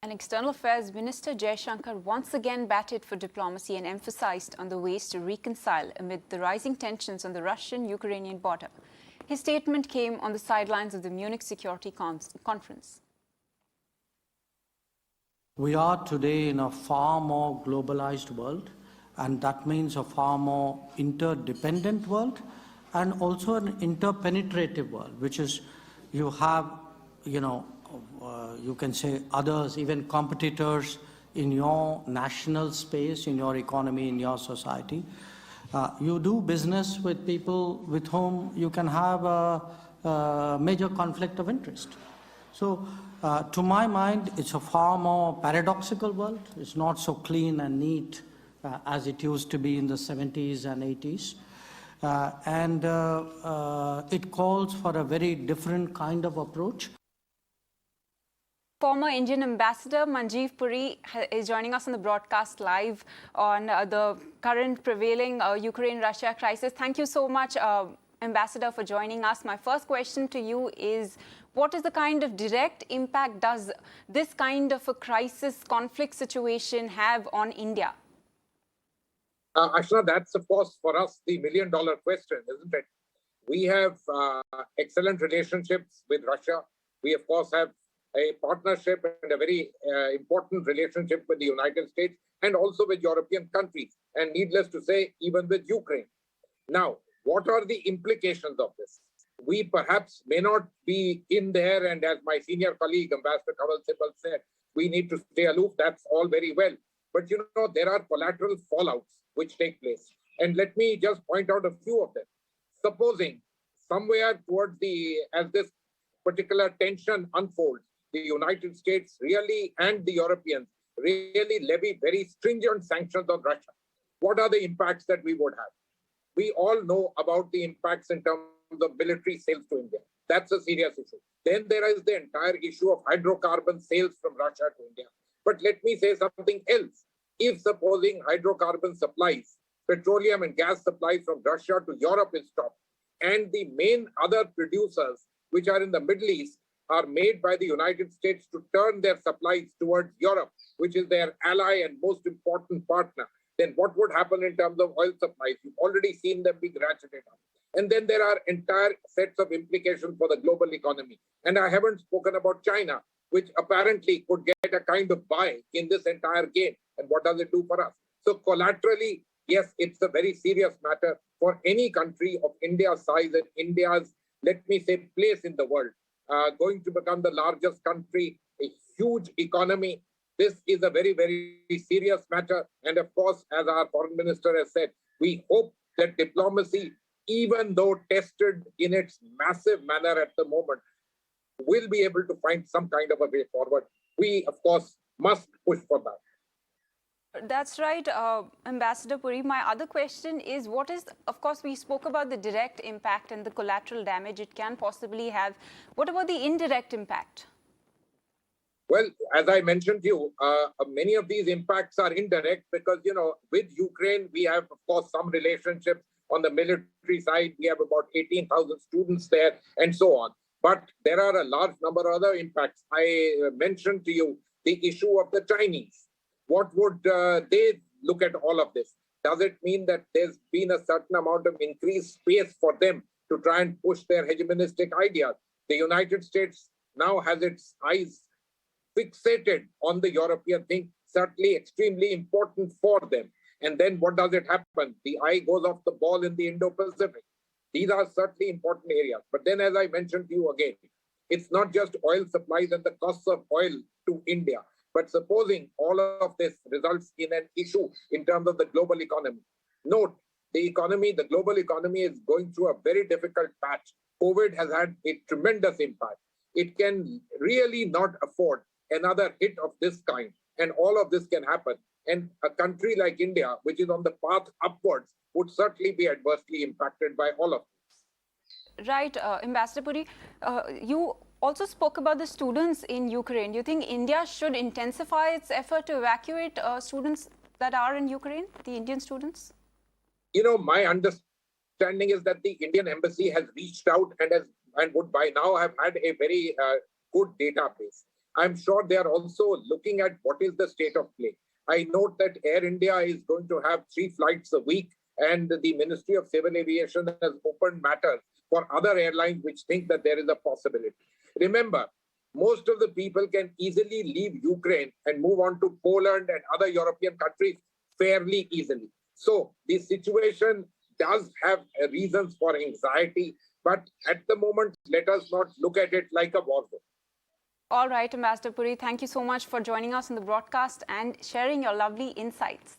And External Affairs Minister Jaishankar once again batted for diplomacy and emphasized on the ways to reconcile amid the rising tensions on the Russian-Ukrainian border. His statement came on the sidelines of the Munich Security Conference. We are today in a far more globalized world, and that means a far more interdependent world and also an interpenetrative world, which is you have, you can say others, even competitors in your national space, in your economy, in your society. You do business with people with whom you can have a major conflict of interest. So, to my mind, it's a far more paradoxical world. It's not so clean and neat as it used to be in the 70s and 80s. It calls for a very different kind of approach. Former Indian Ambassador Manjeev Puri is joining us on the broadcast live on the current prevailing Ukraine-Russia crisis. Thank you so much, Ambassador, for joining us. My first question to you is, what is the kind of direct impact does this kind of a crisis, conflict situation have on India? Ashna, that's of course for us the million-dollar question, isn't it? We have excellent relationships with Russia. We of course have a partnership and a very important relationship with the United States and also with European countries, and needless to say, even with Ukraine. Now, what are the implications of this? We perhaps may not be in there, and as my senior colleague, Ambassador Kamal Sibal said, we need to stay aloof. That's all very well. But there are collateral fallouts which take place. And let me just point out a few of them. Supposing somewhere towards as this particular tension unfolds, the United States really and the Europeans really levy very stringent sanctions on Russia. What are the impacts that we would have? We all know about the impacts in terms of military sales to India. That's a serious issue. Then there is the entire issue of hydrocarbon sales from Russia to India. But let me say something else. If supposing hydrocarbon supplies, petroleum and gas supplies from Russia to Europe is stopped, and the main other producers, which are in the Middle East, are made by the United States to turn their supplies towards Europe, which is their ally and most important partner, then what would happen in terms of oil supplies? You've already seen them being ratcheted up. And then there are entire sets of implications for the global economy. And I haven't spoken about China, which apparently could get a kind of buy in this entire game. And what does it do for us? So collaterally, yes, it's a very serious matter for any country of India's size and India's, let me say, place in the world. Going to become the largest country, a huge economy. This is a very, very serious matter. And of course, as our foreign minister has said, we hope that diplomacy, even though tested in its massive manner at the moment, will be able to find some kind of a way forward. We, of course, must push for that. That's right, Ambassador Puri. My other question is, of course, we spoke about the direct impact and the collateral damage it can possibly have. What about the indirect impact? Well, as I mentioned to you, many of these impacts are indirect because, with Ukraine, we have, of course, some relationships on the military side. We have about 18,000 students there and so on. But there are a large number of other impacts. I mentioned to you the issue of the Chinese. What would they look at all of this? Does it mean that there's been a certain amount of increased space for them to try and push their hegemonistic ideas? The United States now has its eyes fixated on the European thing, certainly extremely important for them. And then what does it happen? The eye goes off the ball in the Indo-Pacific. These are certainly important areas. But then, as I mentioned to you again, it's not just oil supplies and the costs of oil to India. But supposing all of this results in an issue in terms of the global economy. Note, the global economy is going through a very difficult patch. COVID has had a tremendous impact. It can really not afford another hit of this kind. And all of this can happen. And a country like India, which is on the path upwards, would certainly be adversely impacted by all of this. Right, Ambassador Puri, you also spoke about the students in Ukraine. Do you think India should intensify its effort to evacuate students that are in Ukraine, the Indian students? My understanding is that the Indian embassy has reached out and would by now have had a very good database. I'm sure they are also looking at what is the state of play. I note that Air India is going to have 3 flights a week, and the Ministry of Civil Aviation has opened matters for other airlines which think that there is a possibility. Remember, most of the people can easily leave Ukraine and move on to Poland and other European countries fairly easily. So the situation does have reasons for anxiety, but at the moment, let us not look at it like a war zone. All right, Ambassador Puri, thank you so much for joining us on the broadcast and sharing your lovely insights.